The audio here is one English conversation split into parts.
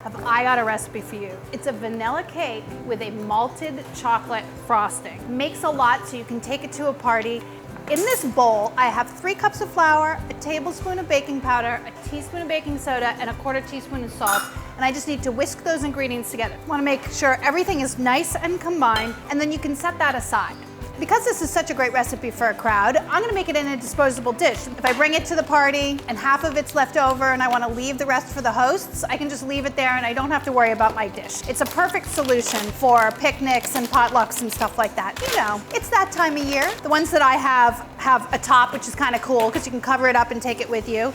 have I got a recipe for you. It's a vanilla cake with a malted chocolate frosting. Makes a lot so you can take it to a party. In this bowl, I have 3 cups of flour, a tablespoon of baking powder, a teaspoon of baking soda, and a 1/4 teaspoon of salt. And I just need to whisk those ingredients together. I want to make sure everything is nice and combined, and then you can set that aside. Because this is such a great recipe for a crowd, I'm gonna make it in a disposable dish. If I bring it to the party and half of it's left over and I wanna leave the rest for the hosts, I can just leave it there and I don't have to worry about my dish. It's a perfect solution for picnics and potlucks and stuff like that. You know, it's that time of year. The ones that I have a top, which is kind of cool because you can cover it up and take it with you.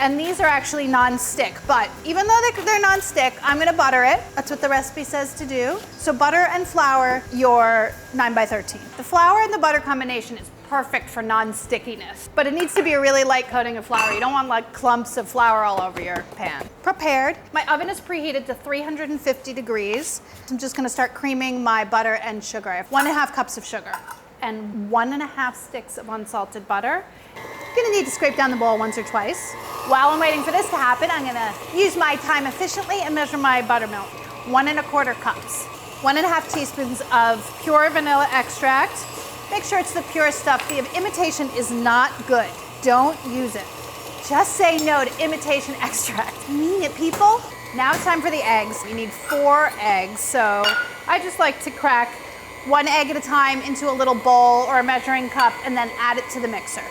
And these are actually non-stick, but even though they're non-stick, I'm gonna butter it. That's what the recipe says to do. So butter and flour your 9x13. The flour and the butter combination is perfect for non-stickiness, but it needs to be a really light coating of flour. You don't want like clumps of flour all over your pan. Prepared. My oven is preheated to 350 degrees. I'm just gonna start creaming my butter and sugar. I have 1.5 cups of sugar and 1.5 sticks of unsalted butter. You're gonna need to scrape down the bowl once or twice. While I'm waiting for this to happen, I'm gonna use my time efficiently and measure my buttermilk. 1.25 cups. 1.5 teaspoons of pure vanilla extract. Make sure it's the pure stuff. The imitation is not good. Don't use it. Just say no to imitation extract. Mean it, people. Now it's time for the eggs. You need 4 eggs, so I just like to crack 1 egg at a time into a little bowl or a measuring cup and then add it to the mixer.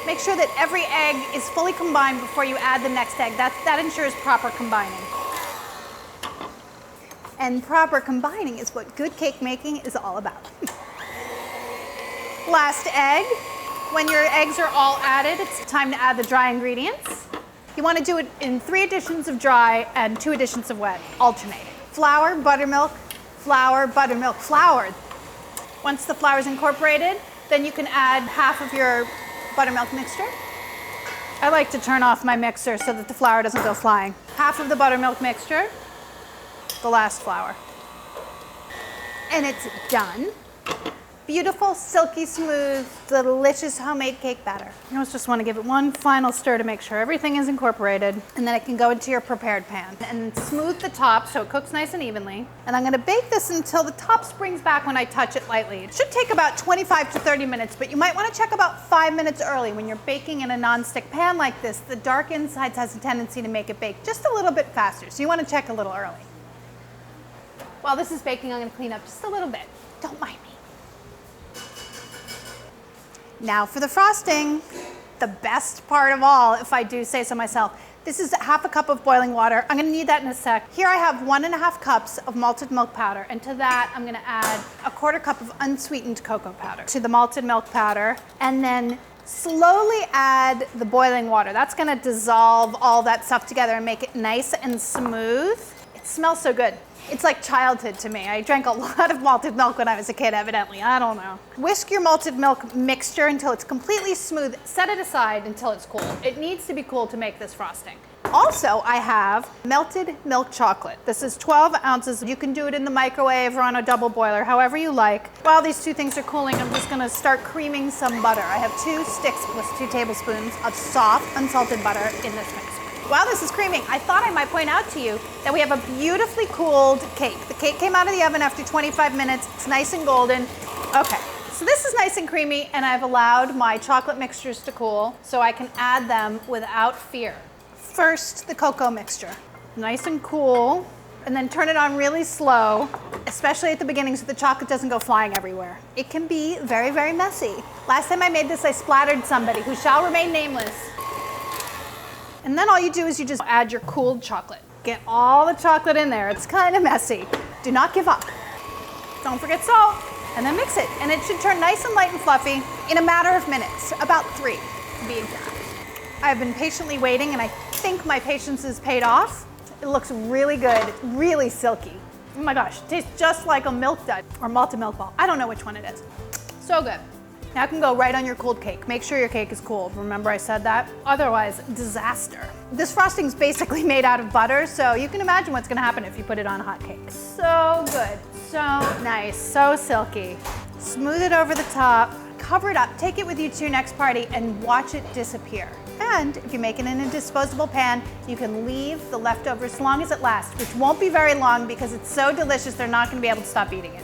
Make sure that every egg is fully combined before you add the next egg. That ensures proper combining. And proper combining is what good cake making is all about. Last egg. When your eggs are all added, it's time to add the dry ingredients. You want to do it in 3 additions of dry and 2 additions of wet, alternating. Flour, buttermilk, flour, buttermilk, flour. Once the flour is incorporated, then you can add half of your buttermilk mixture. I like to turn off my mixer so that the flour doesn't go flying. Half of the buttermilk mixture, the last flour. And it's done. Beautiful, silky smooth, delicious homemade cake batter. You just want to give it one final stir to make sure everything is incorporated, and then it can go into your prepared pan. And smooth the top so it cooks nice and evenly. And I'm going to bake this until the top springs back when I touch it lightly. It should take about 25 to 30 minutes, but you might want to check about 5 minutes early. When you're baking in a non-stick pan like this, the dark insides has a tendency to make it bake just a little bit faster, so you want to check a little early. While this is baking, I'm going to clean up just a little bit. Don't mind me. Now for the frosting, the best part of all, if I do say so myself. This is 1/2 cup of boiling water. I'm gonna need that in a sec. Here I have 1.5 cups of malted milk powder, and to that I'm gonna add a 1/4 cup of unsweetened cocoa powder to the malted milk powder, and then slowly add the boiling water. That's gonna dissolve all that stuff together and make it nice and smooth. It smells so good. It's like childhood to me. I drank a lot of malted milk when I was a kid, evidently. I don't know. Whisk your malted milk mixture until it's completely smooth. Set it aside until it's cool. It needs to be cool to make this frosting. Also, I have melted milk chocolate. This is 12 ounces. You can do it in the microwave or on a double boiler, however you like. While these 2 things are cooling, I'm just gonna start creaming some butter. I have 2 sticks plus 2 tablespoons of soft, unsalted butter in this mixer. While this is creaming, I thought I might point out to you that we have a beautifully cooled cake. The cake came out of the oven after 25 minutes. It's nice and golden. Okay, so this is nice and creamy, and I've allowed my chocolate mixtures to cool so I can add them without fear. First, the cocoa mixture. Nice and cool, and then turn it on really slow, especially at the beginning so the chocolate doesn't go flying everywhere. It can be very, very messy. Last time I made this, I splattered somebody who shall remain nameless. And then all you do is you just add your cooled chocolate. Get all the chocolate in there. It's kind of messy. Do not give up. Don't forget salt. And then mix it. And it should turn nice and light and fluffy in a matter of minutes, about 3 to be exact. I've been patiently waiting, and I think my patience has paid off. It looks really good, really silky. Oh my gosh, it tastes just like a milk dud or malted milk ball. I don't know which one it is. So good. Now it can go right on your cooled cake. Make sure your cake is cooled. Remember I said that? Otherwise, disaster. This frosting is basically made out of butter, so you can imagine what's gonna happen if you put it on a hot cake. So good, so nice, so silky. Smooth it over the top, cover it up, take it with you to your next party, and watch it disappear. And if you make it in a disposable pan, you can leave the leftovers as long as it lasts, which won't be very long because it's so delicious they're not going to be able to stop eating it.